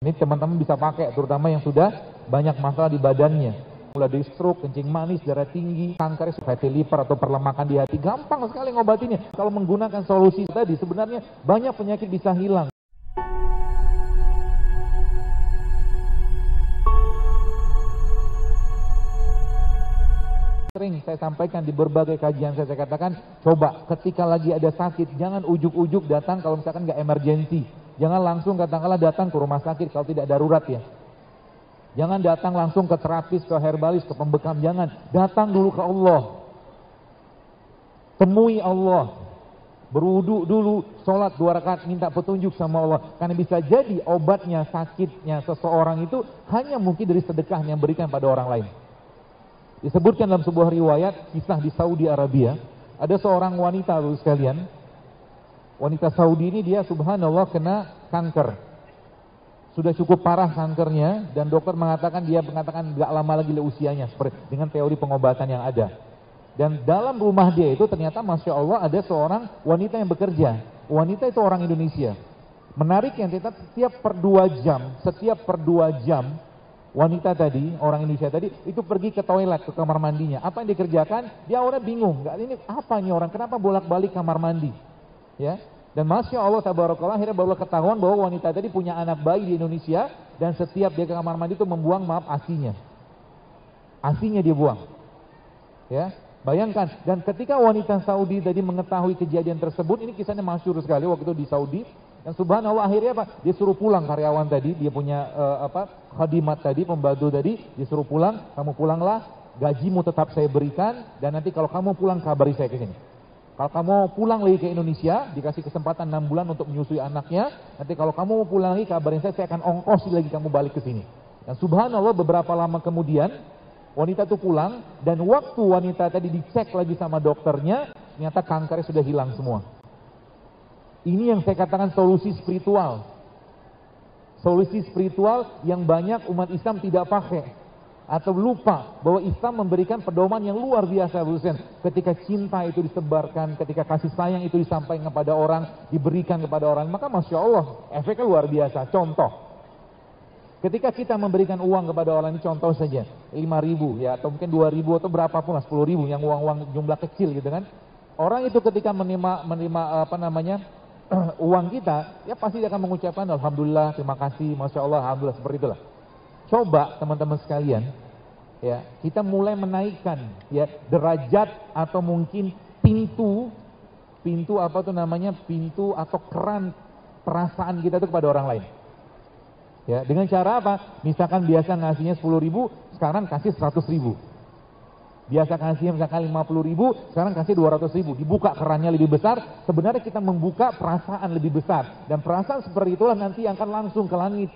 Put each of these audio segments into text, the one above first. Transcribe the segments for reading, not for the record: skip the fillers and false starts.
Ini teman-teman bisa pakai, terutama yang sudah banyak masalah di badannya. Mulai dari stroke, kencing manis, darah tinggi, kanker, fatty liver atau perlemakan di hati. Gampang sekali ngobatinnya. Kalau menggunakan solusi tadi, sebenarnya banyak penyakit bisa hilang. Sering saya sampaikan di berbagai kajian saya katakan, coba ketika lagi ada sakit, jangan ujuk-ujuk datang kalau misalkan nggak emergensi. Jangan langsung katakanlah datang ke rumah sakit kalau tidak darurat ya. Jangan datang langsung ke terapis, ke herbalis, ke pembekam, jangan. Datang dulu ke Allah. Temui Allah. Berwudu dulu, sholat 2 rakaat, minta petunjuk sama Allah. Karena bisa jadi obatnya, sakitnya seseorang itu hanya mungkin dari sedekah yang berikan pada orang lain. Disebutkan dalam sebuah riwayat kisah di Saudi Arabia, ada seorang wanita Bapak sekalian. Wanita Saudi ini dia subhanallah kena kanker. Sudah cukup parah kankernya dan dokter mengatakan gak lama lagi usianya seperti dengan teori pengobatan yang ada. Dan dalam rumah dia itu ternyata Masya Allah ada seorang wanita yang bekerja. Wanita itu orang Indonesia. Menariknya setiap per 2 jam wanita tadi, orang Indonesia tadi, itu pergi ke toilet, ke kamar mandinya. Apa yang dikerjakan? Dia awalnya bingung. Ini apa nih orang? Kenapa bolak-balik kamar mandi? Ya. Dan Masya Allah, tabarakallah, akhirnya baru ketahuan bahwa wanita tadi punya anak bayi di Indonesia. Dan setiap dia ke kamar mandi itu membuang, asinya. Asinya dia buang. Ya. Bayangkan. Dan ketika wanita Saudi tadi mengetahui kejadian tersebut, ini kisahnya masyhur sekali waktu itu di Saudi. Dan subhanallah akhirnya apa? Dia suruh pulang karyawan tadi, dia punya khadimat tadi, pembantu tadi, disuruh pulang, kamu pulanglah, gajimu tetap saya berikan, dan nanti kalau kamu pulang kabari saya ke sini. Kalau kamu pulang lagi ke Indonesia, dikasih kesempatan 6 bulan untuk menyusui anaknya, nanti kalau kamu mau pulang lagi kabarin saya akan ongkosi lagi kamu balik ke sini. Dan subhanallah beberapa lama kemudian, wanita itu pulang, dan waktu wanita tadi dicek lagi sama dokternya, ternyata kankernya sudah hilang semua. Ini yang saya katakan solusi spiritual. Solusi spiritual yang banyak umat Islam tidak pakai. Atau lupa bahwa Islam memberikan pedoman yang luar biasa. Ketika cinta itu disebarkan, ketika kasih sayang itu disampaikan kepada orang, diberikan kepada orang, maka Masya Allah, efeknya luar biasa. Contoh, ketika kita memberikan uang kepada orang, ini contoh saja, 5.000 ya, atau mungkin 2.000 atau berapapun lah, 10.000, yang uang-uang jumlah kecil gitu kan. Orang itu ketika menerima uang kita, ya pasti dia akan mengucapkan Alhamdulillah, terima kasih, Masya Allah, Alhamdulillah, seperti itulah. Coba teman-teman sekalian, ya kita mulai menaikkan ya derajat atau mungkin pintu atau keran perasaan kita itu kepada orang lain. Ya, dengan cara apa? Misalkan biasa ngasihnya 10.000, sekarang kasih 100.000. Biasa kasih misalkan 50.000, sekarang kasih 200.000. Dibuka kerannya lebih besar, sebenarnya kita membuka perasaan lebih besar. Dan perasaan seperti itulah nanti yang akan langsung ke langit.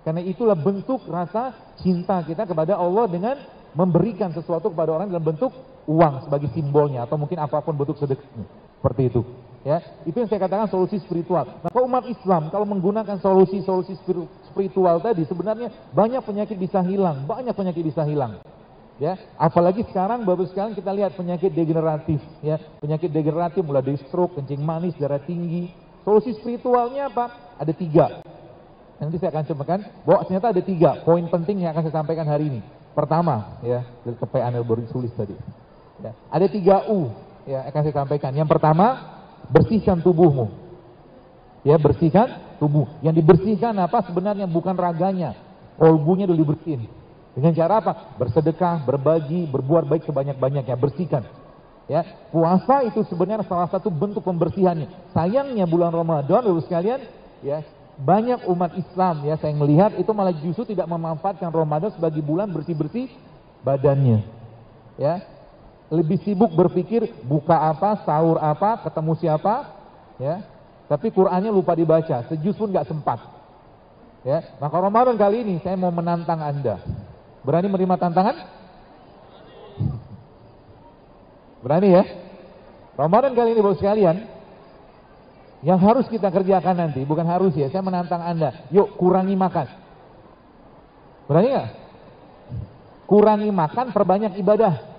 Karena itulah bentuk rasa cinta kita kepada Allah dengan memberikan sesuatu kepada orang dalam bentuk uang sebagai simbolnya. Atau mungkin apapun bentuk sedekahnya. Seperti itu. Ya, itu yang saya katakan solusi spiritual. Maka umat Islam kalau menggunakan solusi spiritual tadi, sebenarnya banyak penyakit bisa hilang. Ya, apalagi sekarang Bapak sekalian kita lihat penyakit degeneratif ya, penyakit degeneratif mulai dari stroke, kencing manis, darah tinggi. Solusi spiritualnya apa? Ada 3. Nanti saya akan sampaikan bahwa ternyata ada 3 poin penting yang akan saya sampaikan hari ini. Pertama ya, dari KPAN yang baru ditulis tadi. Ya, ada 3 U ya akan saya sampaikan. Yang pertama, bersihkan tubuhmu. Ya, bersihkan tubuh. Yang dibersihkan apa? Sebenarnya bukan raganya, kolbunya dulu dibersihin. Dengan cara apa? Bersedekah, berbagi, berbuat baik sebanyak-banyaknya, bersihkan. Ya, puasa itu sebenarnya salah satu bentuk pembersihannya. Sayangnya bulan Ramadan, Bapak sekalian, ya, banyak umat Islam ya saya melihat itu malah justru tidak memanfaatkan Ramadan sebagai bulan bersih-bersih badannya. Ya. Lebih sibuk berpikir buka apa, sahur apa, ketemu siapa, ya. Tapi Qur'annya lupa dibaca, sejuz pun nggak sempat. Ya, maka Ramadan kali ini saya mau menantang Anda. Berani menerima tantangan? Berani ya? Ramadan kali ini Bapak sekalian, yang harus kita kerjakan nanti, bukan harus ya, saya menantang Anda, yuk kurangi makan. Berani nggak? Kurangi makan, perbanyak ibadah.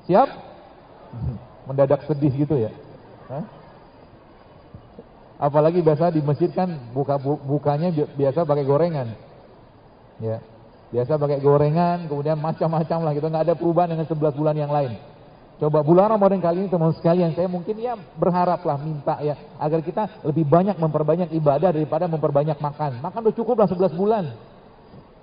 Siap? Mendadak sedih gitu ya. Hah? Apalagi biasa di masjid kan bukanya biasa pakai gorengan. Ya. Biasa pakai gorengan, kemudian macam-macam lah gitu, nggak ada perubahan dengan 11 bulan yang lain. Coba bulan Ramadan kali ini teman sekalian, saya mungkin ya berharaplah minta ya agar kita lebih banyak memperbanyak ibadah daripada memperbanyak makan. Makan udah cukup lah 11 bulan.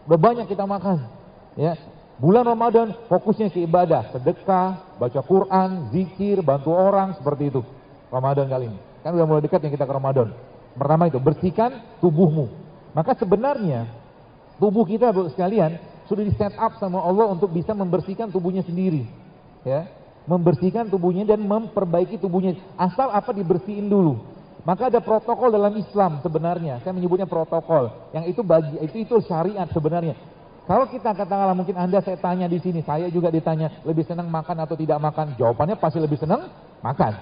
Udah banyak kita makan. Ya. Bulan Ramadan fokusnya ke ibadah, sedekah, baca Quran, zikir, bantu orang, seperti itu. Ramadan kali ini. Kan udah mulai dekat yang kita ke Ramadan. Pertama itu, bersihkan tubuhmu. Maka sebenarnya tubuh kita sekalian sudah di set up sama Allah untuk bisa membersihkan tubuhnya sendiri. Ya. Membersihkan tubuhnya dan memperbaiki tubuhnya. Asal apa dibersihin dulu. Maka ada protokol dalam Islam sebenarnya. Saya menyebutnya protokol. Yang itu syariat sebenarnya. Kalau kita katakanlah mungkin Anda saya tanya di sini, saya juga ditanya lebih senang makan atau tidak makan. Jawabannya pasti lebih senang makan.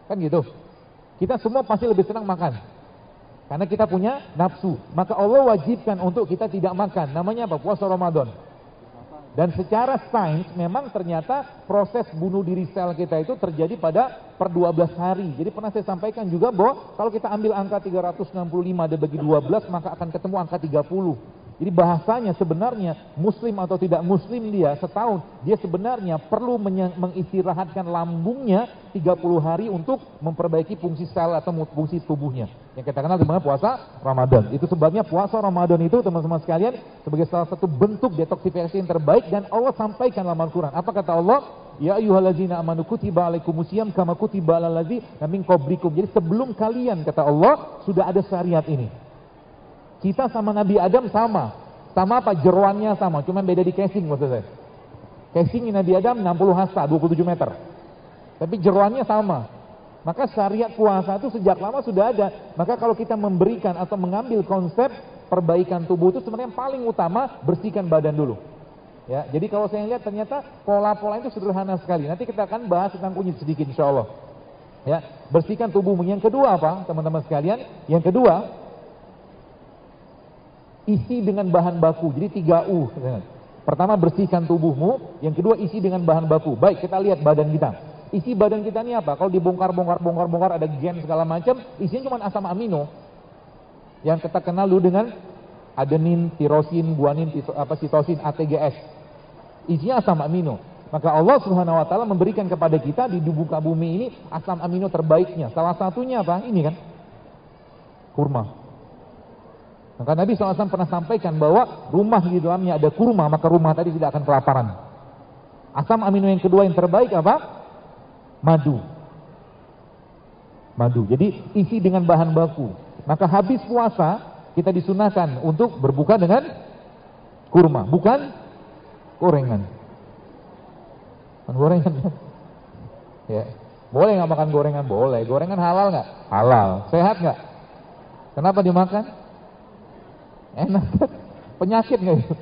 Kan gitu. Kita semua pasti lebih senang makan. Karena kita punya nafsu. Maka Allah wajibkan untuk kita tidak makan. Namanya apa? Puasa Ramadan. Dan secara sains memang ternyata proses bunuh diri sel kita itu terjadi pada per 12 hari. Jadi pernah saya sampaikan juga bahwa kalau kita ambil angka 365 dibagi 12 maka akan ketemu angka 30. Jadi bahasanya sebenarnya muslim atau tidak muslim dia setahun dia sebenarnya perlu mengistirahatkan lambungnya 30 hari untuk memperbaiki fungsi sel atau fungsi tubuhnya. Yang kita kenal dengan puasa Ramadan. Itu sebabnya puasa Ramadan itu teman-teman sekalian sebagai salah satu bentuk detoksifikasi yang terbaik dan Allah sampaikan dalam Al-Quran. Apa kata Allah? Ya ayyuhallazina amanu kutiba alaikumusiyam kama kutiba alal ladzina min qablikum. Jadi sebelum kalian kata Allah sudah ada syariat ini. Kita sama Nabi Adam sama apa? Jeroannya sama, cuma beda di casing maksud saya. Casing Nabi Adam 60 hasta, 27 meter. Tapi jeroannya sama. Maka syariat puasa itu sejak lama sudah ada. Maka kalau kita memberikan atau mengambil konsep perbaikan tubuh itu sebenarnya yang paling utama bersihkan badan dulu. Ya, jadi kalau saya lihat ternyata pola-pola itu sederhana sekali. Nanti kita akan bahas tentang kunyit sedikit insya Allah. Ya, bersihkan tubuhmu. Yang kedua apa, teman-teman sekalian? Yang kedua, isi dengan bahan baku. Jadi 3U. Pertama bersihkan tubuhmu, yang kedua isi dengan bahan baku. Baik, kita lihat badan kita. Isi badan kita ini apa? Kalau dibongkar ada gen segala macam, isinya cuma asam amino. Yang kita kenal dulu dengan adenin, tirosin, guanin, sitosin, ATGS. Isinya asam amino. Maka Allah Subhanahu wa taala memberikan kepada kita di muka bumi ini asam amino terbaiknya. Salah satunya apa? Ini kan. Kurma. Maka Nabi SAW pernah sampaikan bahwa rumah di dalamnya ada kurma, maka rumah tadi tidak akan kelaparan. Asam amino yang kedua yang terbaik apa? Madu. Jadi isi dengan bahan baku. Maka habis puasa kita disunahkan untuk berbuka dengan kurma, bukan gorengan. Gorengan. Ya. Boleh nggak makan gorengan? Boleh. Gorengan halal nggak? Halal. Sehat nggak? Kenapa dimakan? Enak. Penyakit nggak itu?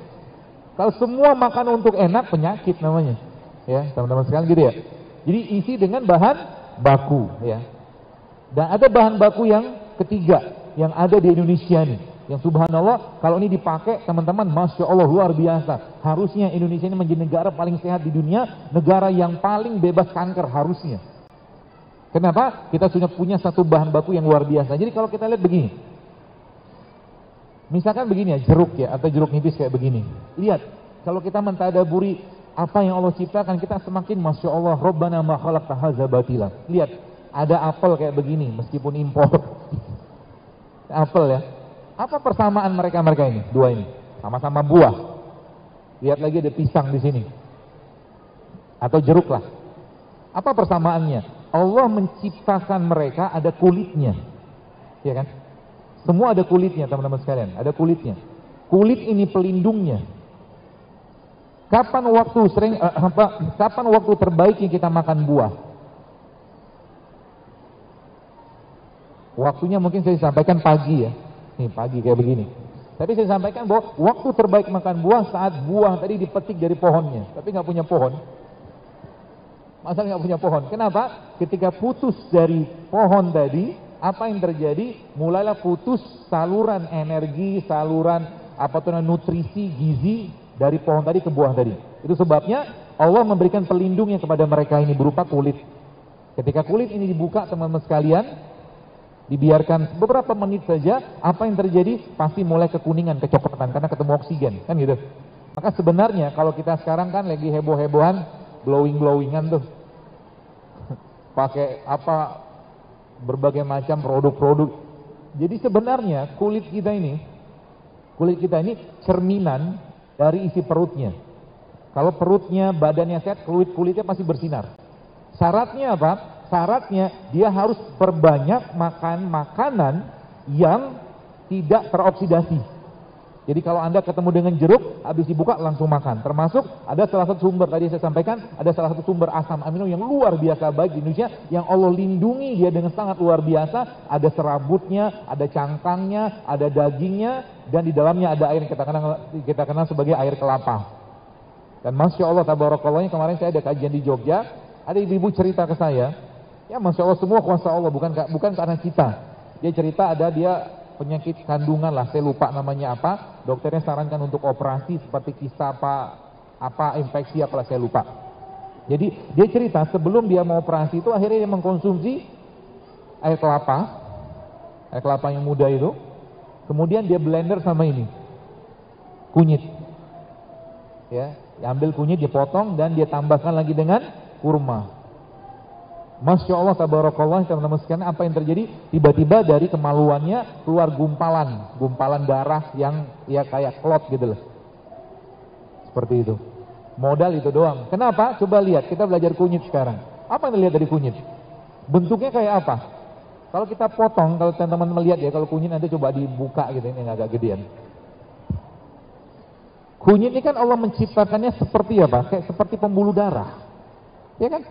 Kalau semua makan untuk enak, penyakit namanya. Ya, teman-teman sekalian gitu ya. Jadi isi dengan bahan baku ya. Dan ada bahan baku yang ketiga yang ada di Indonesia nih. Yang subhanallah kalau ini dipakai teman-teman, Masya Allah luar biasa. Harusnya Indonesia ini menjadi negara paling sehat di dunia, negara yang paling bebas kanker harusnya. Kenapa? Kita sudah punya satu bahan baku yang luar biasa. Jadi kalau kita lihat begini, misalkan begini ya, jeruk ya, atau jeruk nipis kayak begini. Lihat, kalau kita mentadaburi apa yang Allah ciptakan, kita semakin Masya Allah, Rabbana ma khalaqta hadza batila. Lihat, ada apel kayak begini, meskipun impor. Apel ya. Apa persamaan mereka ini? Dua ini, sama-sama buah. Lihat lagi ada pisang di sini. Atau jeruk lah. Apa persamaannya? Allah menciptakan mereka ada kulitnya. Ya kan? Semua ada kulitnya teman-teman sekalian, ada kulitnya. Kulit ini pelindungnya. Kapan waktu terbaiknya kita makan buah? Waktunya mungkin saya sampaikan pagi ya. Nih pagi kayak begini. Tapi saya sampaikan bahwa waktu terbaik makan buah saat buah tadi dipetik dari pohonnya. Tapi nggak punya pohon. Masa nggak punya pohon? Kenapa? Ketika putus dari pohon tadi, apa yang terjadi? Mulailah putus saluran energi, saluran nutrisi, gizi dari pohon tadi ke buah tadi. Itu sebabnya Allah memberikan pelindungnya kepada mereka ini berupa kulit. Ketika kulit ini dibuka teman-teman sekalian, Dibiarkan beberapa menit saja, apa yang terjadi? Pasti mulai kekuningan, kecoklatan, karena ketemu oksigen, kan gitu. Maka sebenarnya kalau kita sekarang kan lagi heboh-hebohan, glowing-glowingan tuh. Pakai apa, berbagai macam produk-produk. Jadi sebenarnya kulit kita ini cerminan dari isi perutnya. Kalau perutnya, badannya sehat, kulitnya pasti bersinar. Syaratnya apa? Syaratnya dia harus perbanyak makan makanan yang tidak teroksidasi. Jadi kalau Anda ketemu dengan jeruk, habis dibuka langsung makan. Termasuk ada salah satu sumber, tadi saya sampaikan, ada salah satu sumber asam amino yang luar biasa baik di Indonesia, yang Allah lindungi dia dengan sangat luar biasa. Ada serabutnya, ada cangkangnya, ada dagingnya, dan di dalamnya ada air yang kita kenal sebagai air kelapa. Dan Masya Allah, tabarakallah, kemarin saya ada kajian di Jogja, ada ibu-ibu cerita ke saya, ya Masya Allah semua kuasa Allah, bukan karena kita. Dia cerita ada dia penyakit kandungan lah, saya lupa namanya apa, dokternya sarankan untuk operasi seperti kista apa infeksi apalah saya lupa. Jadi dia cerita sebelum dia mau operasi itu akhirnya dia mengkonsumsi air kelapa yang muda itu, kemudian dia blender sama ini kunyit, ya, ambil kunyit dipotong dan dia tambahkan lagi dengan kurma. Masya Allah, tabarakallah, teman-teman sekalian, apa yang terjadi? Tiba-tiba dari kemaluannya keluar gumpalan darah yang ya kayak klot gitu loh. Seperti itu. Modal itu doang. Kenapa? Coba lihat, kita belajar kunyit sekarang. Apa yang dilihat dari kunyit? Bentuknya kayak apa? Kalau kita potong, kalau teman-teman melihat ya, kalau kunyit nanti coba dibuka gitu, ini agak gedean. Kunyit ini kan Allah menciptakannya seperti apa? Kayak seperti pembuluh darah. Ya kan?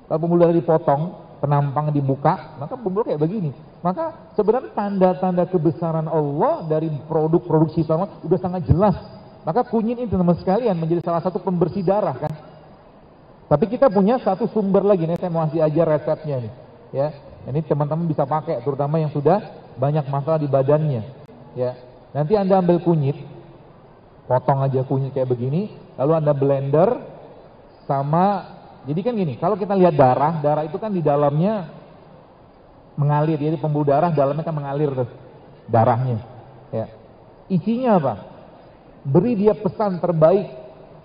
Kalau pembuluh darah dipotong, penampang dibuka, maka pembuluh kayak begini. Maka sebenarnya tanda-tanda kebesaran Allah dari produk-produk ciptaan Allah udah sangat jelas. Maka kunyit ini teman-teman sekalian menjadi salah satu pembersih darah kan. Tapi kita punya satu sumber lagi nih, saya mau kasih aja resepnya nih. Ya, ini teman-teman bisa pakai, terutama yang sudah banyak masalah di badannya. Ya, nanti Anda ambil kunyit, potong aja kunyit kayak begini, lalu Anda blender sama. Jadi kan gini, kalau kita lihat darah itu kan di dalamnya mengalir, jadi pembuluh darah dalamnya kan mengalir tuh darahnya. Ya. Isinya apa? Beri dia pesan terbaik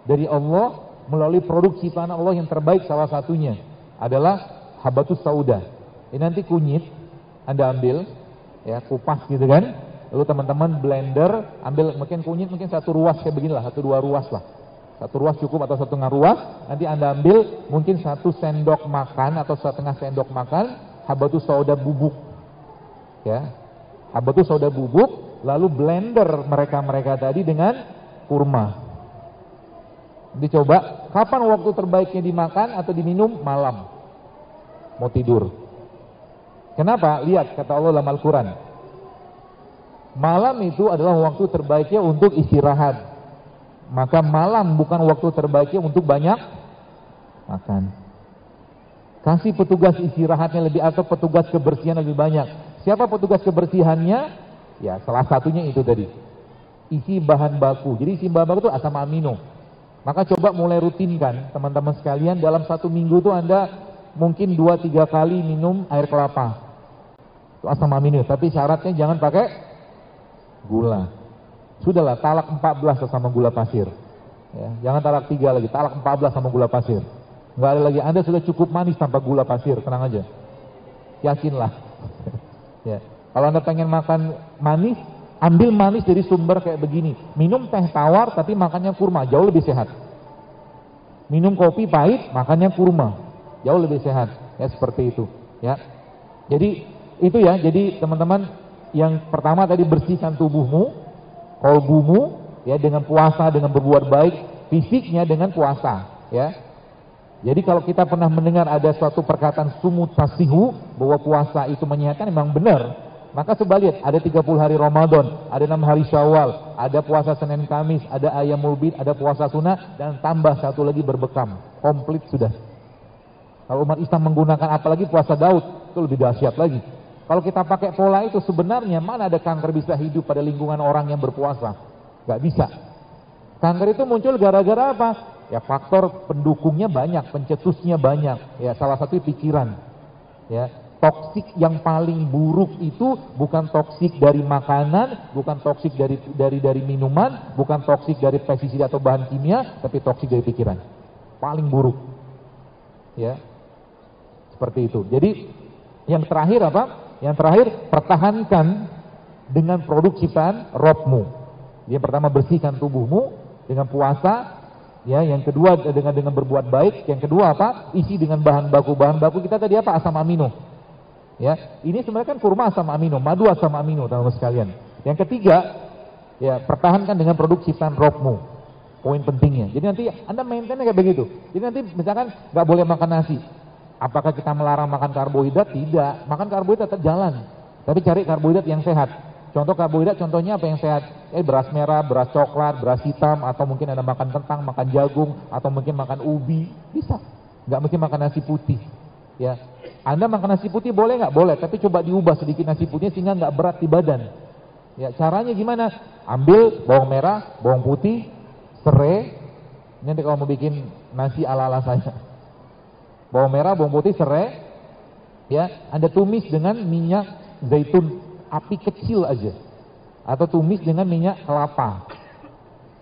dari Allah melalui produk ciptaan Allah yang terbaik, salah satunya adalah habatus sauda. Ini nanti kunyit Anda ambil, ya kupas gitu kan, lalu teman-teman blender, ambil mungkin kunyit mungkin satu ruas kayak beginilah, 1-2 ruas lah. Satu ruas cukup atau 1/2 ruas, nanti Anda ambil mungkin 1 sendok makan atau 1/2 sendok makan habatus sauda bubuk. Ya. Habatus sauda bubuk, lalu blender mereka tadi dengan kurma. Dicoba, kapan waktu terbaiknya dimakan atau diminum? Malam. Mau tidur. Kenapa? Lihat kata Allah dalam Al-Qur'an. Malam itu adalah waktu terbaiknya untuk istirahat. Maka malam bukan waktu terbaiknya untuk banyak makan. Kasih petugas istirahatnya lebih atau petugas kebersihan lebih banyak. Siapa petugas kebersihannya? Ya salah satunya itu tadi. Isi bahan baku. Jadi isi bahan baku itu asam amino. Maka coba mulai rutinkan teman-teman sekalian, dalam 1 minggu itu Anda mungkin 2-3 kali minum air kelapa. Itu asam amino. Tapi syaratnya jangan pakai gula. Sudahlah, talak 14 sama gula pasir. Ya, jangan talak 3 lagi, talak 14 sama gula pasir. Enggak ada lagi, Anda sudah cukup manis tanpa gula pasir, tenang aja. Yakinlah. Ya. Kalau Anda pengen makan manis, ambil manis dari sumber kayak begini. Minum teh tawar tapi makannya kurma, jauh lebih sehat. Minum kopi pahit, makannya kurma, jauh lebih sehat. Ya seperti itu. Ya. Jadi itu ya, jadi teman-teman yang pertama tadi bersihkan tubuhmu, kolbumu ya dengan puasa, dengan berbuat baik, fisiknya dengan puasa ya. Jadi kalau kita pernah mendengar ada suatu perkataan sumut tasihu bahwa puasa itu menyehatkan, memang benar. Maka coba lihat, ada 30 hari Ramadan, ada 6 hari Syawal, ada puasa Senin Kamis, ada Ayyamul Bid, ada puasa sunnah, dan tambah satu lagi berbekam. Komplit sudah. Kalau umat Islam menggunakan apalagi puasa Daud, itu lebih dahsyat lagi. Kalau kita pakai pola itu sebenarnya mana ada kanker bisa hidup pada lingkungan orang yang berpuasa? Gak bisa. Kanker itu muncul gara-gara apa? Ya faktor pendukungnya banyak, pencetusnya banyak. Ya salah satu pikiran. Ya toksik yang paling buruk itu bukan toksik dari makanan, bukan toksik dari minuman, bukan toksik dari pestisida atau bahan kimia, tapi toksik dari pikiran. Paling buruk. Ya. Seperti itu. Jadi yang terakhir apa? Yang terakhir, pertahankan dengan produk ciptaan Robmu. Yang pertama, bersihkan tubuhmu dengan puasa. Ya, yang kedua dengan berbuat baik. Yang kedua apa? Isi dengan bahan baku. Bahan baku kita tadi apa? Asam amino. Ya, ini sebenarnya kan kurma asam amino, madu asam amino, teman-teman sekalian. Yang ketiga, ya, pertahankan dengan produk ciptaan Robmu. Poin pentingnya. Jadi nanti Anda maintain kayak begitu. Jadi nanti misalkan nggak boleh makan nasi. Apakah kita melarang makan karbohidrat? Tidak. Makan karbohidrat tetap jalan. Tapi cari karbohidrat yang sehat. Contoh karbohidrat, contohnya apa yang sehat? Beras merah, beras coklat, beras hitam, atau mungkin Anda makan kentang, makan jagung, atau mungkin makan ubi, bisa. Nggak mesti makan nasi putih. Ya, Anda makan nasi putih boleh nggak? Boleh, tapi coba diubah sedikit nasi putihnya sehingga nggak berat di badan. Ya, caranya gimana? Ambil bawang merah, bawang putih, serai. Nanti kalau mau bikin nasi ala-ala saya, bawang merah, bawang putih, serai. Ya, Anda tumis dengan minyak zaitun api kecil aja, atau tumis dengan minyak kelapa.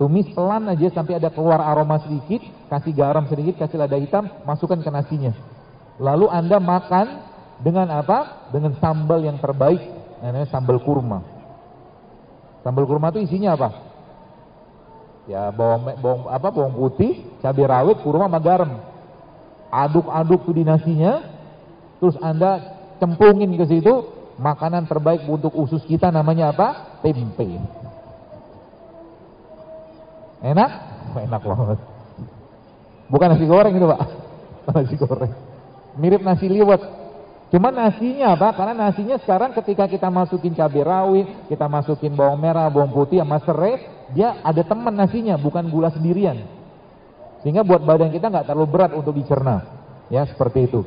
Tumis pelan aja sampai ada keluar aroma sedikit, kasih garam sedikit, kasih lada hitam, masukkan ke nasinya. Lalu Anda makan dengan apa? Dengan sambal yang terbaik, namanya sambal kurma. Sambal kurma itu isinya apa? Ya, bawang putih, cabai rawit, kurma sama garam. Aduk-aduk tuh di nasinya, terus Anda cemplungin ke situ. Makanan terbaik untuk usus kita namanya apa? Tempe. Enak? Enak banget. Bukan nasi goreng itu, Pak. Nasi goreng. Mirip nasi liwet. Cuma nasinya apa? Karena nasinya sekarang ketika kita masukin cabai rawit, kita masukin bawang merah, bawang putih sama serai, dia ada teman nasinya, bukan gula sendirian. Sehingga buat badan kita nggak terlalu berat untuk dicerna. Ya, seperti itu.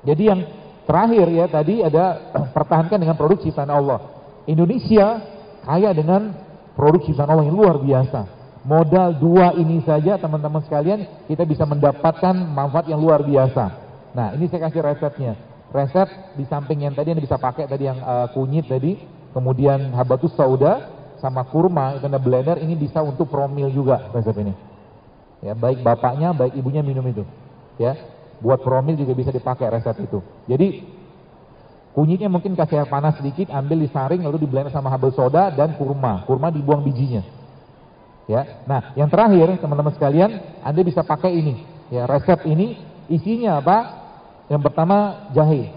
Jadi yang terakhir ya tadi ada pertahankan dengan produk ciptaan Allah. Indonesia kaya dengan produk ciptaan Allah yang luar biasa. Modal dua ini saja teman-teman sekalian kita bisa mendapatkan manfaat yang luar biasa. Nah, ini saya kasih resepnya. Resep di samping yang tadi yang bisa pakai tadi yang kunyit tadi, kemudian habatus sauda sama kurma itu Anda blender, ini bisa untuk promil juga resep ini. Ya, baik bapaknya, baik ibunya minum itu. Ya. Buat promil juga bisa dipakai resep itu. Jadi kunyitnya mungkin kasih air panas sedikit, ambil disaring lalu di blender sama habas soda dan kurma. Kurma dibuang bijinya. Ya. Nah, yang terakhir teman-teman sekalian, Anda bisa pakai ini. Ya, resep ini isinya apa? Yang pertama jahe.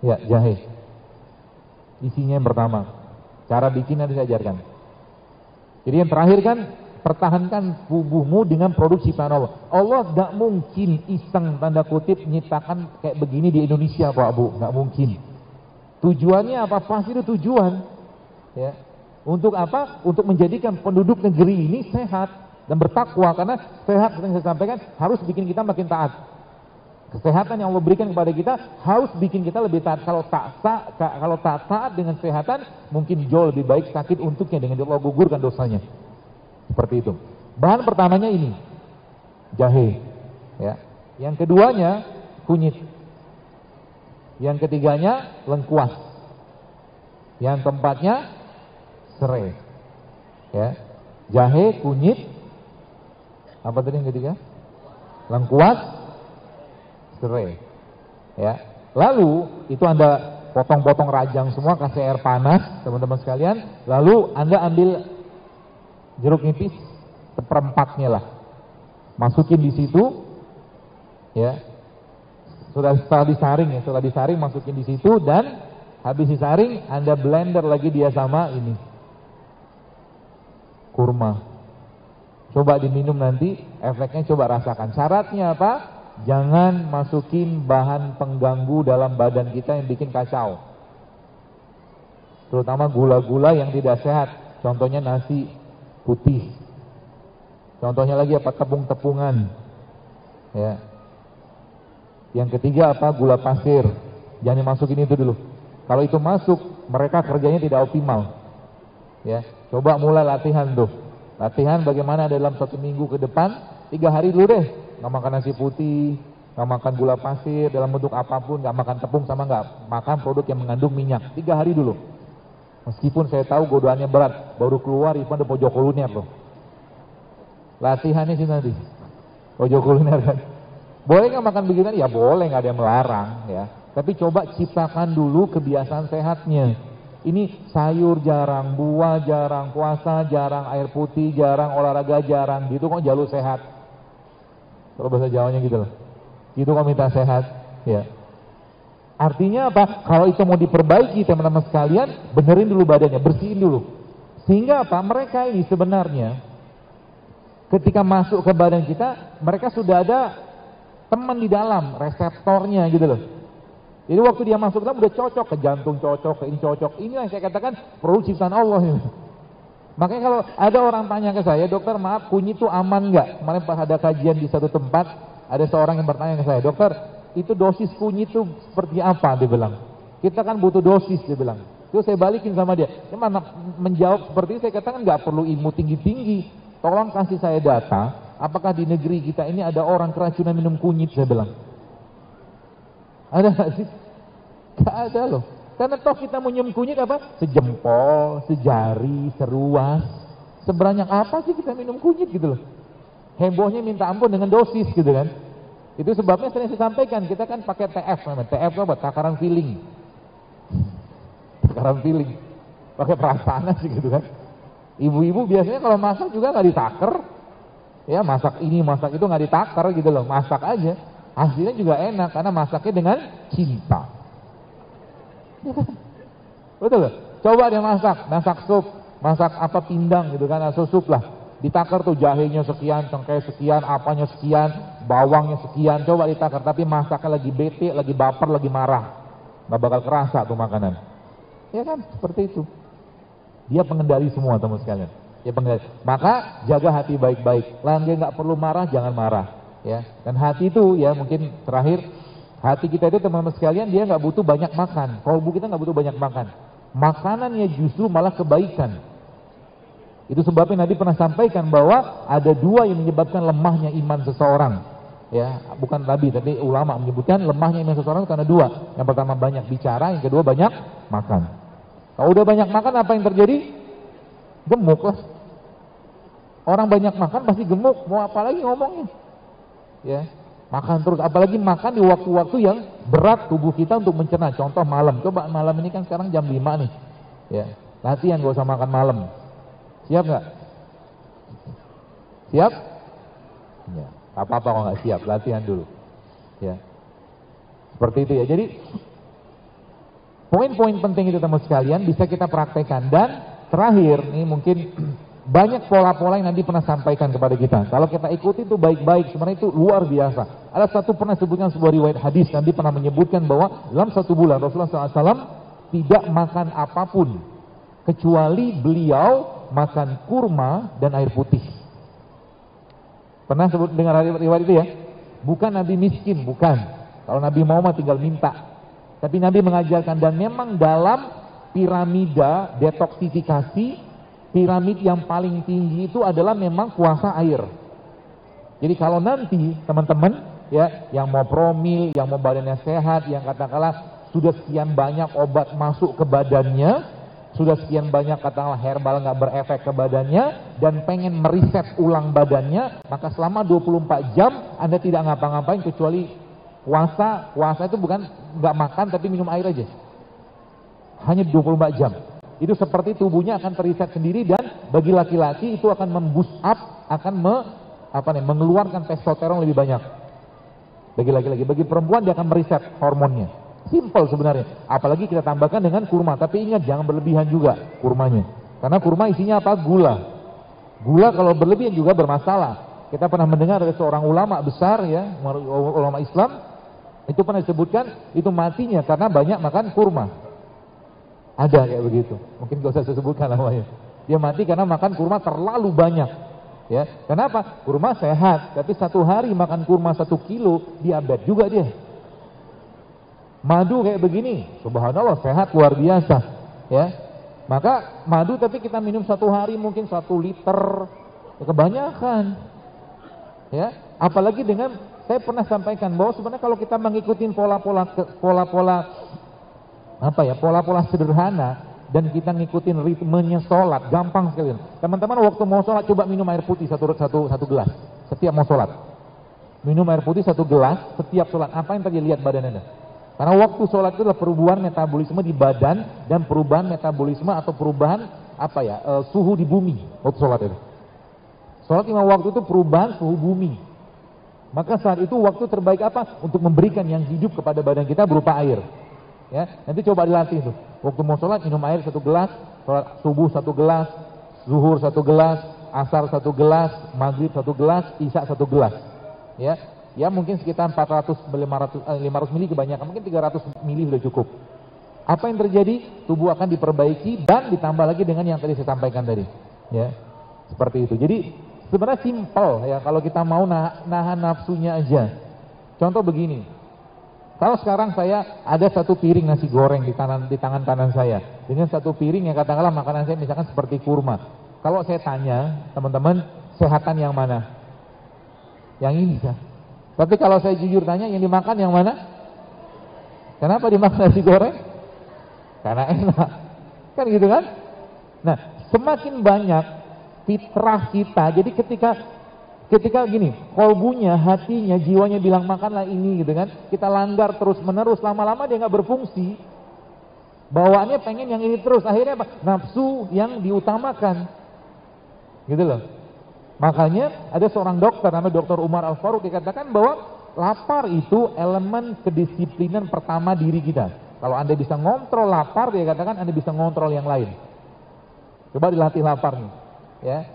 Ya, jahe. Isinya yang pertama. Cara bikin nanti saya ajarkan. Jadi yang terakhir kan pertahankan tubuhmu dengan produk ciptaan Allah. Allah gak mungkin iseng tanda kutip nyiptakan kayak begini di Indonesia Pak Bu, gak mungkin. Tujuannya apa? Pasti itu tujuan. Ya. Untuk apa? Untuk menjadikan penduduk negeri ini sehat dan bertakwa, karena sehat yang saya sampaikan harus bikin kita makin taat. Kesehatan yang Allah berikan kepada kita harus bikin kita lebih taat. Kalau tak taat dengan kesehatan, mungkin jauh lebih baik sakit untuknya dengan Allah gugurkan dosanya. Seperti itu. Bahan pertamanya ini jahe, ya. Yang keduanya kunyit. Yang ketiganya lengkuas. Yang keempatnya serai. Ya. Jahe, kunyit. Apa tadi yang ketiga? Lengkuas, serai. Ya. Lalu itu Anda potong-potong rajang semua, kasih air panas, teman-teman sekalian. Lalu Anda ambil jeruk nipis seperempatnya lah, masukin di situ, ya. Setelah disaring masukin di situ, dan habis disaring Anda blender lagi dia sama ini kurma. Coba diminum nanti, efeknya coba rasakan. Syaratnya apa? Jangan masukin bahan pengganggu dalam badan kita yang bikin kacau, terutama gula-gula yang tidak sehat. Contohnya nasi putih. Contohnya lagi apa? Tepung-tepungan. Ya. Yang ketiga apa? Gula pasir. Jangan dimasukin itu dulu. Kalau itu masuk, mereka kerjanya tidak optimal. Ya. Coba mulai latihan tuh. Latihan bagaimana dalam 1 minggu ke depan, 3 hari dulu deh. Nggak makan nasi putih, nggak makan gula pasir dalam bentuk apapun, nggak makan tepung, sama nggak makan produk yang mengandung minyak. 3 hari dulu. Meskipun saya tahu godaannya berat, baru keluar Ivan udah pojok kuliner loh. Latihannya sih nanti, pojok kuliner kan. Boleh nggak makan begitu? Ya boleh, nggak ada yang melarang ya. Tapi coba ciptakan dulu kebiasaan sehatnya. Ini sayur jarang, buah jarang, puasa jarang, air putih jarang, olahraga jarang, gitu kok jalur sehat. Kalau bahasa Jawanya gitu loh. Gitu kok minta sehat, ya. Artinya apa? Kalau itu mau diperbaiki teman-teman sekalian, benerin dulu badannya, bersihin dulu. Sehingga apa? Mereka ini sebenarnya ketika masuk ke badan kita, mereka sudah ada teman di dalam, reseptornya gitu loh. Jadi waktu dia masuk dalam udah cocok, ke jantung cocok, ke ini cocok. Inilah yang saya katakan produk ciptaan Allah ini. Makanya kalau ada orang tanya ke saya, dokter maaf kunyit itu aman nggak? Kemarin pas ada kajian di satu tempat, ada seorang yang bertanya ke saya, dokter itu dosis kunyit itu seperti apa? Dia bilang, kita kan butuh dosis, dia bilang. Terus saya balikin sama dia, mana menjawab seperti itu, saya katakan nggak perlu ilmu tinggi-tinggi. Tolong kasih saya data, apakah di negeri kita ini ada orang keracunan minum kunyit, saya bilang. Ada nggak sih? Nggak ada loh. Karena toh kita mau minum kunyit apa? Sejempol, sejari, seruas. Sebanyak apa sih kita minum kunyit gitu loh. Hebohnya minta ampun dengan dosis gitu kan. Itu sebabnya sering saya sampaikan, kita kan pakai TF namanya. TF itu apa? Takaran feeling. Takaran feeling. Pakai perasaan sih gitu kan. Ibu-ibu biasanya kalau masak juga nggak ditaker. Ya masak ini, masak itu nggak ditaker gitu loh. Masak aja. Hasilnya juga enak karena masaknya dengan cinta. Betul loh. Coba dia masak sup, masak apa pindang gitu kan, atau sup lah. Ditakar tuh jahenya sekian, cengkeh sekian, apanya sekian, bawangnya sekian, coba ditakar. Tapi masaknya lagi bete, lagi baper, lagi marah, nggak bakal kerasa tuh makanan. Ya kan, seperti itu. Dia pengendali semua teman sekalian. Dia pengendali. Maka jaga hati baik-baik. Lagi nggak perlu marah, jangan marah. Ya. Dan hati itu ya mungkin terakhir, hati kita itu teman-teman sekalian dia nggak butuh banyak makan. Kalbu kita nggak butuh banyak makan. Makanannya justru malah kebaikan. Itu sebabnya Nabi pernah sampaikan bahwa ada 2 yang menyebabkan lemahnya iman seseorang. Ya, bukan Nabi tapi ulama menyebutkan lemahnya iman seseorang karena 2. Yang pertama banyak bicara, yang kedua banyak makan. Kalau udah banyak makan apa yang terjadi? Gemuk lah. Orang banyak makan pasti gemuk, mau apa lagi ngomongnya? Ya, makan terus, apalagi makan di waktu-waktu yang berat tubuh kita untuk mencerna. Contoh malam, coba malam ini kan sekarang jam 5 nih. Ya, latihan gak usah makan malam. Siap nggak? Siap? Ya, apa-apa kalau nggak siap, latihan dulu. Ya, seperti itu ya. Jadi poin-poin penting itu teman sekalian bisa kita praktekkan. Dan terakhir, nih mungkin banyak pola-pola yang Nabi pernah sampaikan kepada kita. Kalau kita ikuti itu baik-baik, sebenarnya itu luar biasa. Ada satu pernah sebutkan sebuah riwayat hadis, Nabi pernah menyebutkan bahwa dalam 1 bulan Rasulullah SAW tidak makan apapun kecuali beliau makan kurma dan air putih. Pernah sebut dengar riwayat itu ya? Bukan Nabi miskin, bukan. Kalau Nabi mau mah tinggal minta. Tapi Nabi mengajarkan, dan memang dalam piramida detoksifikasi, piramid yang paling tinggi itu adalah memang puasa air. Jadi kalau nanti teman-teman ya yang mau promil, yang mau badannya sehat, yang katakanlah sudah sekian banyak obat masuk ke badannya, sudah sekian banyak katakanlah herbal nggak berefek ke badannya, dan pengen meriset ulang badannya, maka selama 24 jam Anda tidak ngapa-ngapain kecuali puasa. Puasa itu bukan nggak makan tapi minum air aja, hanya 24 jam. Itu seperti tubuhnya akan teriset sendiri, dan bagi laki-laki itu akan memboost up, akan mengeluarkan testosteron lebih banyak. Bagi laki-laki, bagi perempuan dia akan meriset hormonnya. Simple sebenarnya, apalagi kita tambahkan dengan kurma. Tapi ingat jangan berlebihan juga kurmanya, karena kurma isinya apa? Gula. Gula kalau berlebihan juga bermasalah. Kita pernah mendengar dari seorang ulama besar ya, ulama Islam, itu pernah disebutkan itu matinya karena banyak makan kurma. Ada kayak begitu, mungkin gak usah saya sebutkan namanya. Dia mati karena makan kurma terlalu banyak. Ya, kenapa? Kurma sehat, tapi 1 hari makan kurma 1 kilo, diabetes juga dia. Madu kayak begini, subhanallah sehat luar biasa, ya. Maka madu tapi kita minum 1 hari mungkin 1 liter, ya kebanyakan, ya. Apalagi dengan saya pernah sampaikan bahwa sebenarnya kalau kita mengikuti pola-pola sederhana dan kita ngikutin ritmenya sholat, gampang sekali. Teman-teman waktu mau sholat coba minum air putih satu gelas setiap mau sholat. Minum air putih 1 gelas setiap sholat. Apa yang terjadi? Lihat badan Anda. Karena waktu sholat itu adalah perubahan metabolisme di badan dan perubahan metabolisme atau perubahan suhu di bumi waktu sholat itu. Sholat 5 waktu itu perubahan suhu bumi. Maka saat itu waktu terbaik apa? Untuk memberikan yang hidup kepada badan kita berupa air. Ya, nanti coba dilatih tuh. Waktu mau sholat minum air 1 gelas, sholat subuh 1 gelas, zuhur 1 gelas, asar 1 gelas, maghrib 1 gelas, isya 1 gelas. Ya mungkin sekitar 500 mili kebanyakan, mungkin 300 mili sudah cukup. Apa yang terjadi? Tubuh akan diperbaiki dan ditambah lagi dengan yang tadi saya sampaikan tadi. Ya, seperti itu. Jadi sebenarnya simpel ya kalau kita mau nahan nafsunya aja. Contoh begini. Kalau sekarang saya ada 1 piring nasi goreng di tangan kanan saya dengan 1 piring yang katakanlah makanan saya misalkan seperti kurma. Kalau saya tanya teman-teman, sehatan yang mana? Yang ini kan? Tapi kalau saya jujur tanya, yang dimakan yang mana? Kenapa dimakan nasi goreng? Karena enak. Kan gitu kan? Nah, semakin banyak fitrah kita. Jadi ketika gini, kolbunya, hatinya, jiwanya bilang makanlah ini gitu kan. Kita langgar terus menerus, lama-lama dia nggak berfungsi. Bawaannya pengen yang ini terus. Akhirnya apa? Nafsu yang diutamakan. Gitu loh. Makanya ada seorang dokter namanya Dr. Umar Al-Faruq dikatakan bahwa lapar itu elemen kedisiplinan pertama diri kita. Kalau Anda bisa ngontrol lapar, dia katakan Anda bisa ngontrol yang lain. Coba dilatih lapar nih. Ya.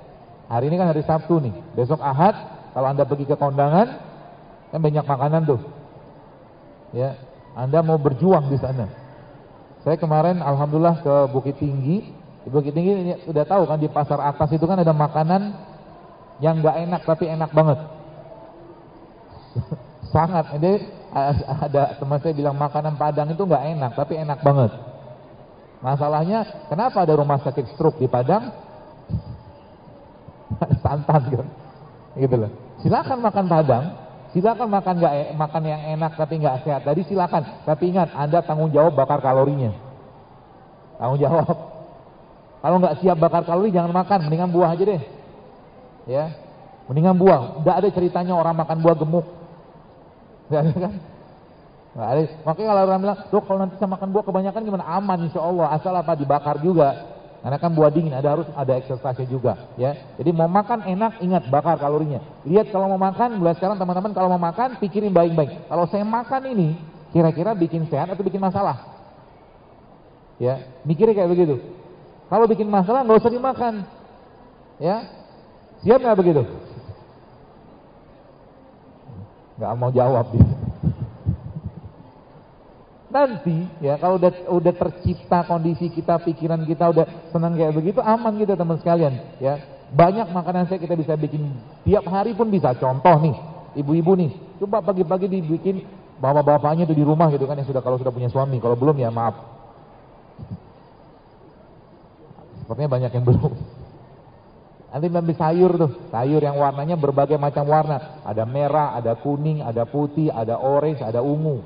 Hari ini kan hari Sabtu nih, besok Ahad, kalau Anda pergi ke kondangan, kan banyak makanan tuh. Ya, Anda mau berjuang di sana. Saya kemarin alhamdulillah ke Bukit Tinggi. Di Bukit Tinggi ini udah tahu kan di pasar atas itu kan ada makanan yang nggak enak tapi enak banget. Sangat. Jadi ada teman saya bilang makanan Padang itu nggak enak tapi enak banget. Masalahnya kenapa ada rumah sakit stroke di Padang? Santan gitu loh. Silakan makan Padang, silakan makan yang enak tapi nggak sehat. Tadi silakan, tapi ingat Anda tanggung jawab bakar kalorinya. Tanggung jawab. Kalau nggak siap bakar kalori jangan makan, mendingan buah aja deh. Ya, mendingan buah. Nggak ada ceritanya orang makan buah gemuk. Nggak ada kan? Nggak ada. Makanya kalau orang bilang, "Dok, kalau nanti saya makan buah kebanyakan gimana?" Aman insya Allah, asal apa dibakar juga. Karena kan buah dingin, harus ada eksersinya juga, ya. Jadi mau makan enak, ingat bakar kalorinya. Lihat kalau mau makan, mulai sekarang teman-teman kalau mau makan, pikirin baik-baik. Kalau saya makan ini, kira-kira bikin sehat atau bikin masalah? Ya, mikirnya kayak begitu. Kalau bikin masalah, nggak usah dimakan. Ya, siap nggak begitu? Nggak mau jawab dia. Nanti ya kalau udah tercipta kondisi kita, pikiran kita udah senang kayak begitu, aman gitu teman sekalian ya. Banyak makanan saya kita bisa bikin tiap hari pun bisa. Contoh nih, ibu-ibu nih, coba pagi-pagi dibikin bapak-bapaknya tuh di rumah gitu kan, yang kalau sudah punya suami. Kalau belum ya maaf. Sepertinya banyak yang belum. Nanti ambil sayur tuh, sayur yang warnanya berbagai macam warna. Ada merah, ada kuning, ada putih, ada orange, ada ungu.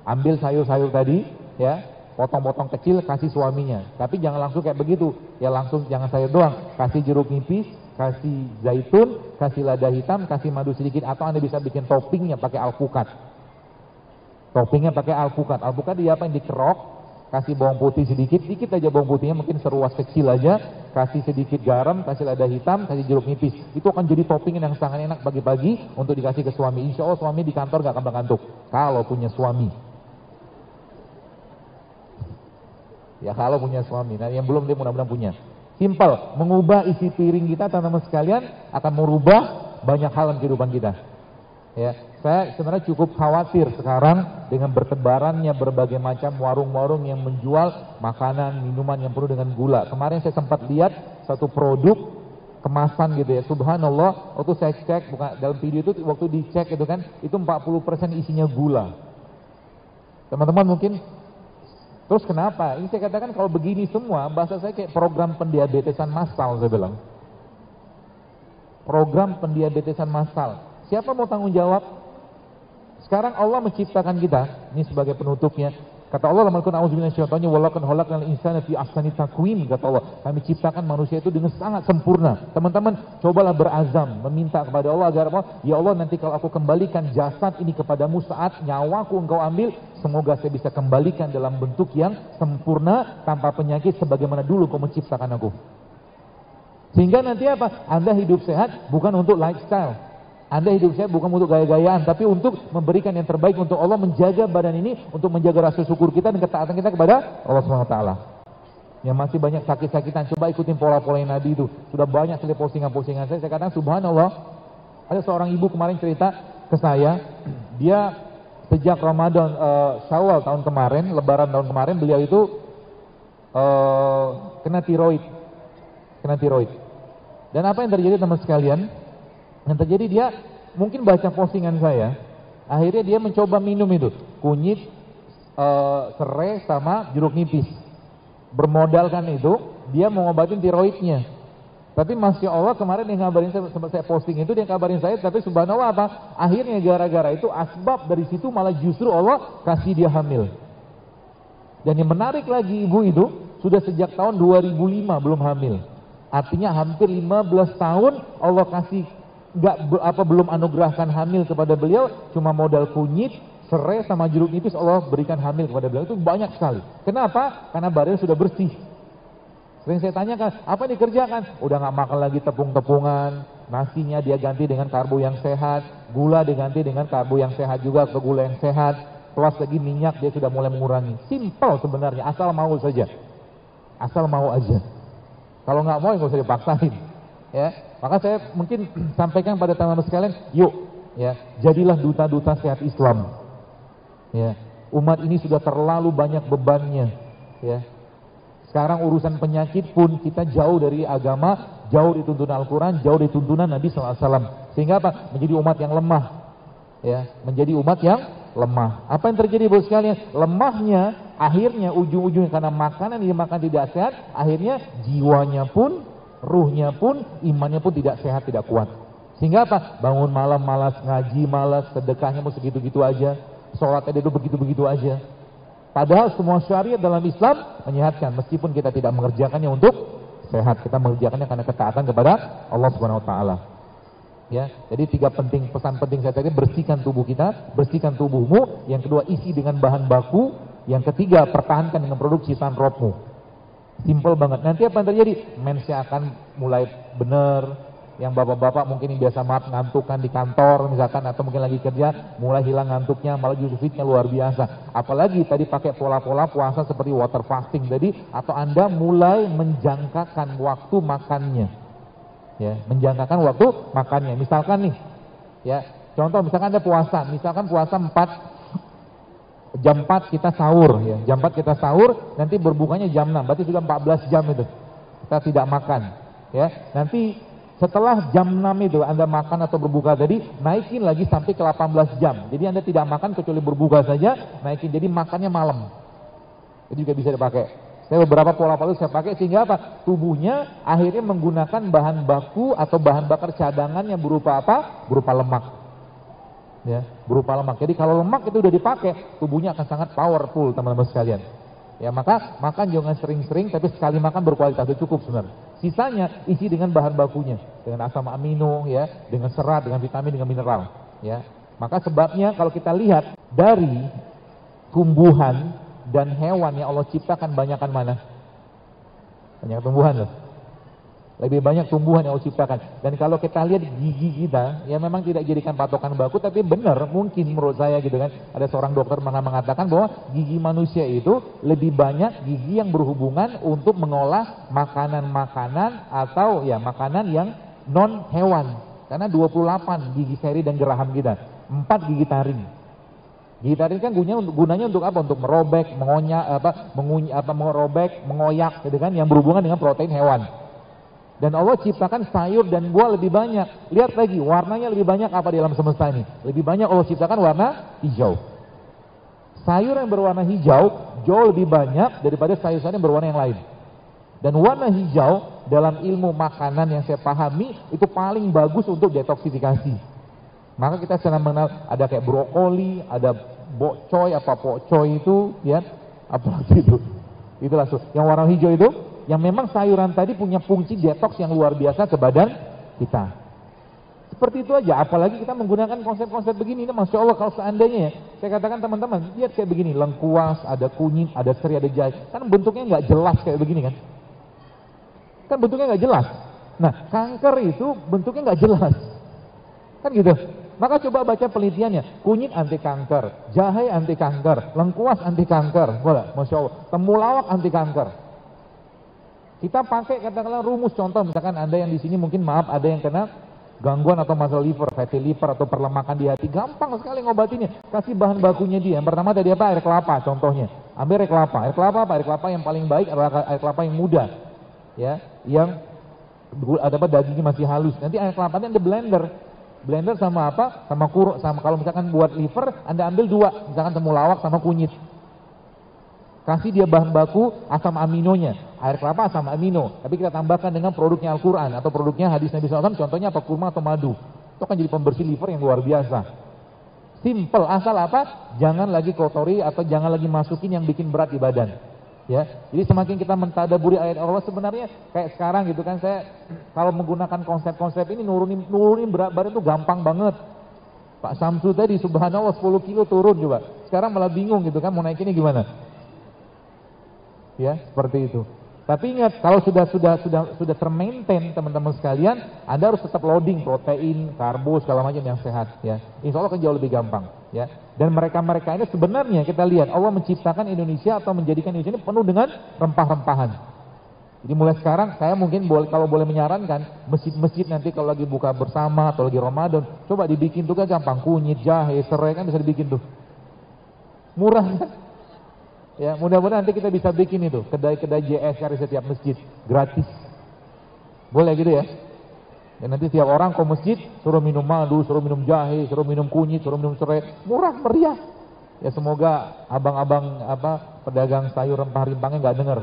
Ambil sayur-sayur tadi, ya, potong-potong kecil, kasih suaminya. Tapi jangan langsung kayak begitu, ya langsung jangan sayur doang. Kasih jeruk nipis, kasih zaitun, kasih lada hitam, kasih madu sedikit, atau Anda bisa bikin toppingnya pakai alpukat. Toppingnya pakai alpukat. Alpukat diapain? Dikerok, kasih bawang putih sedikit aja bawang putihnya, mungkin seruas kecil aja, kasih sedikit garam, kasih lada hitam, kasih jeruk nipis. Itu akan jadi topping yang sangat enak pagi-pagi untuk dikasih ke suami. Insya Allah suami di kantor gak akan ngantuk kalau punya suami. Ya kalau punya suami, nah yang belum dia mudah-mudahan punya. Simpel, mengubah isi piring kita teman-teman sekalian akan merubah banyak hal dalam kehidupan kita. Ya, saya sebenarnya cukup khawatir sekarang dengan bertebarannya berbagai macam warung-warung yang menjual makanan, minuman yang penuh dengan gula. Kemarin saya sempat lihat satu produk kemasan gitu ya, subhanallah, waktu saya cek, bukan dalam video itu, waktu dicek itu kan, itu 40% isinya gula. Teman-teman mungkin, terus kenapa? Ini saya katakan kalau begini semua, bahasa saya kayak program pendiabetesan massal saya bilang. Program pendiabetesan massal. Siapa mau tanggung jawab? Sekarang Allah menciptakan kita, ini sebagai penutupnya. Kata Allah dalam Al-Quran, "A'udzubillahi minasyaitonir rajim, walaqad khalaqnal insana fi ahsani taqwim." Kata Allah, kami ciptakan manusia itu dengan sangat sempurna. Teman-teman, cobalah berazam meminta kepada Allah agar apa? Ya Allah, nanti kalau aku kembalikan jasad ini kepadamu saat nyawaku engkau ambil, semoga saya bisa kembalikan dalam bentuk yang sempurna tanpa penyakit sebagaimana dulu kau menciptakan aku. Sehingga nanti apa? Anda hidup sehat bukan untuk lifestyle. Anda hidup sehat bukan untuk gaya-gayaan, tapi untuk memberikan yang terbaik untuk Allah, menjaga badan ini, untuk menjaga rasa syukur kita dan ketaatan kita kepada Allah SWT. Yang masih banyak sakit-sakitan, coba ikutin pola-pola yang Nabi itu. Sudah banyak sekali postingan-postingan saya katakan subhanallah. Ada seorang ibu kemarin cerita ke saya, dia sejak Ramadan Syawal tahun kemarin, Lebaran tahun kemarin, beliau itu kena tiroid. Dan apa yang terjadi teman sekalian? Yang terjadi dia mungkin baca postingan saya, akhirnya dia mencoba minum itu kunyit, serai sama jeruk nipis. Bermodalkan itu, dia mau ngobatin tiroidnya. Tapi Masya Allah kemarin dia ngabarin saya, sempat saya posting itu, dia ngabarin saya, tapi subhanallah apa? Akhirnya gara-gara itu asbab dari situ malah justru Allah kasih dia hamil. Dan yang menarik lagi, ibu itu sudah sejak tahun 2005 belum hamil. Artinya hampir 15 tahun Allah kasih belum anugerahkan hamil kepada beliau, cuma modal kunyit, serai sama jeruk nipis Allah berikan hamil kepada beliau. Itu banyak sekali. Kenapa? Karena badannya sudah bersih. Sering saya tanyakan, apa yang dikerjakan? Udah gak makan lagi tepung-tepungan, nasinya dia ganti dengan karbo yang sehat, gula diganti dengan karbo yang sehat juga atau gula yang sehat, plus lagi minyak dia sudah mulai mengurangi. Simple sebenarnya, asal mau saja. Asal mau aja. Kalau nggak mau ya nggak usah dipaksain. Ya, maka saya mungkin sampaikan pada teman-teman sekalian, yuk, ya, jadilah duta-duta sehat Islam. Ya, umat ini sudah terlalu banyak bebannya. Ya, sekarang urusan penyakit pun kita jauh dari agama, jauh dari tuntunan Al-Quran, jauh dari tuntunan Nabi SAW. Sehingga apa? Menjadi umat yang lemah. Ya, menjadi umat yang lemah. Apa yang terjadi bos sekalian? Lemahnya akhirnya ujung-ujungnya karena makanan yang dimakan tidak sehat, akhirnya jiwanya pun, ruhnya pun, imannya pun tidak sehat, tidak kuat. Sehingga apa? Bangun malam malas, ngaji malas, sedekahnya mau segitu-gitu aja, sholatnya itu begitu-begitu aja. Padahal semua syariat dalam Islam menyehatkan, meskipun kita tidak mengerjakannya untuk sehat, kita mengerjakannya karena ketaatan kepada Allah Subhanahu Wa Taala. Ya, jadi pesan penting saya tadi, bersihkan tubuh kita, bersihkan tubuhmu. Yang kedua, isi dengan bahan baku. Yang ketiga, pertahankan dengan produksi sunropmu. Simple banget. Nanti apa yang terjadi? Mensnya akan mulai benar. Yang bapak-bapak mungkin yang biasa ngantukkan di kantor misalkan, atau mungkin lagi kerja, mulai hilang ngantuknya, malah justru fitnya luar biasa. Apalagi tadi pakai pola-pola puasa seperti water fasting tadi, atau Anda mulai menjangkakan waktu makannya. Ya, menjangkakan waktu makannya. Misalkan nih, ya, contoh misalkan Anda puasa, misalkan puasa jam 4 kita sahur, ya. Jam 4 kita sahur, nanti berbukanya jam 6, berarti sudah 14 jam itu. Kita tidak makan, ya. Nanti setelah jam 6 itu Anda makan atau berbuka tadi, naikin lagi sampai ke 18 jam. Jadi Anda tidak makan kecuali berbuka saja, naikin. Jadi makannya malam. Itu juga bisa dipakai. Saya beberapa pola-pola saya pakai sehingga apa? Tubuhnya akhirnya menggunakan bahan baku atau bahan bakar cadangan yang berupa apa? Berupa lemak. Ya, berupa lemak. Jadi kalau lemak itu udah dipakai, tubuhnya akan sangat powerful, teman-teman sekalian. Ya, maka makan jangan sering-sering, tapi sekali makan berkualitas, itu cukup sebenarnya. Sisanya isi dengan bahan bakunya, dengan asam amino, ya, dengan serat, dengan vitamin, dengan mineral. Ya, maka sebabnya kalau kita lihat dari tumbuhan dan hewan yang Allah ciptakan, banyakan mana? Banyak tumbuhan loh. Lebih banyak tumbuhan yang Allah ciptakan. Dan kalau kita lihat gigi kita, ya memang tidak jadikan patokan baku, tapi benar mungkin menurut saya gitu kan. Ada seorang dokter mengatakan bahwa gigi manusia itu lebih banyak gigi yang berhubungan untuk mengolah makanan-makanan atau ya makanan yang non hewan. Karena 28 gigi seri dan geraham kita, 4 gigi taring. Gigi taring kan gunanya untuk apa? Untuk merobek, merobek, mengoyak, gitu kan, yang berhubungan dengan protein hewan. Dan Allah ciptakan sayur dan buah lebih banyak. Lihat lagi, warnanya lebih banyak apa di alam semesta ini? Lebih banyak Allah ciptakan warna hijau. Sayur yang berwarna hijau jauh lebih banyak daripada sayur-sayur yang berwarna yang lain. Dan warna hijau dalam ilmu makanan yang saya pahami itu paling bagus untuk detoksifikasi. Maka kita sedang mengenal ada kayak brokoli, ada bokcoy, apa pokcoy itu, ya, apalagi itu. Itulah yang warna hijau itu, yang memang sayuran tadi punya fungsi detox yang luar biasa ke badan kita. Seperti itu aja, apalagi kita menggunakan konsep-konsep begini, ini Masya Allah kalau seandainya ya, saya katakan teman-teman, lihat kayak begini, lengkuas, ada kunyit, ada serai, ada jahe, kan bentuknya nggak jelas kayak begini kan? Kan bentuknya nggak jelas. Nah, kanker itu bentuknya nggak jelas. Kan gitu. Maka coba baca penelitiannya, kunyit anti kanker, jahe anti kanker, lengkuas anti kanker, boleh, Masya Allah, temulawak anti kanker. Kita pakai katakanlah rumus contoh, misalkan Anda yang di sini mungkin maaf ada yang kena gangguan atau masalah liver, fatty liver atau perlemakan di hati, gampang sekali ngobatinnya. Kasih bahan bakunya dia. Yang pertama tadi apa? Air kelapa contohnya. Ambil air kelapa. Air kelapa apa? Air kelapa yang paling baik adalah air kelapa yang muda. Ya, yang ada apa dagingnya masih halus. Nanti air kelapanya Anda blender. Blender sama apa? Sama kuruk, sama kalau misalkan buat liver, Anda ambil dua, misalkan temulawak sama kunyit. Kasih dia bahan baku asam aminonya, air kelapa asam amino, tapi kita tambahkan dengan produknya Al-Quran atau produknya hadis Nabi SAW, contohnya apa? Kurma atau madu. Itu kan jadi pembersih liver yang luar biasa. Simple, asal apa? Jangan lagi kotori atau jangan lagi masukin yang bikin berat di badan. Ya, jadi semakin kita mentadaburi ayat Allah, sebenarnya kayak sekarang gitu kan, saya kalau menggunakan konsep-konsep ini nurunin berat badan itu gampang banget. Pak Samsu tadi subhanallah 10 kilo turun coba. Sekarang malah bingung gitu kan mau naikinnya gimana? Ya, seperti itu. Tapi ingat, kalau sudah termaintain teman-teman sekalian, Anda harus tetap loading protein, karbo, segala macam yang sehat ya. Insya Allah akan jauh lebih gampang ya. Dan mereka-mereka ini sebenarnya kita lihat Allah menciptakan Indonesia atau menjadikan Indonesia ini penuh dengan rempah-rempahan. Jadi mulai sekarang saya mungkin kalau boleh menyarankan masjid-masjid nanti kalau lagi buka bersama atau lagi Ramadan, coba dibikin tuh kan gampang, kunyit, jahe, serai kan bisa dibikin tuh. Murah kan? Ya, mudah-mudahan nanti kita bisa bikin itu, kedai-kedai JSR di setiap masjid, gratis. Boleh gitu ya? Dan nanti setiap orang ke masjid, suruh minum madu, suruh minum jahe, suruh minum kunyit, suruh minum serai, murah meriah. Ya semoga abang-abang pedagang sayur rempah-rimpangnya nggak denger.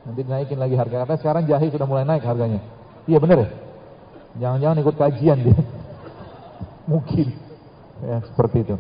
Nanti naikin lagi harga, karena sekarang jahe sudah mulai naik harganya. Iya bener ya? Jangan-jangan ikut kajian dia. Mungkin. Ya seperti itu.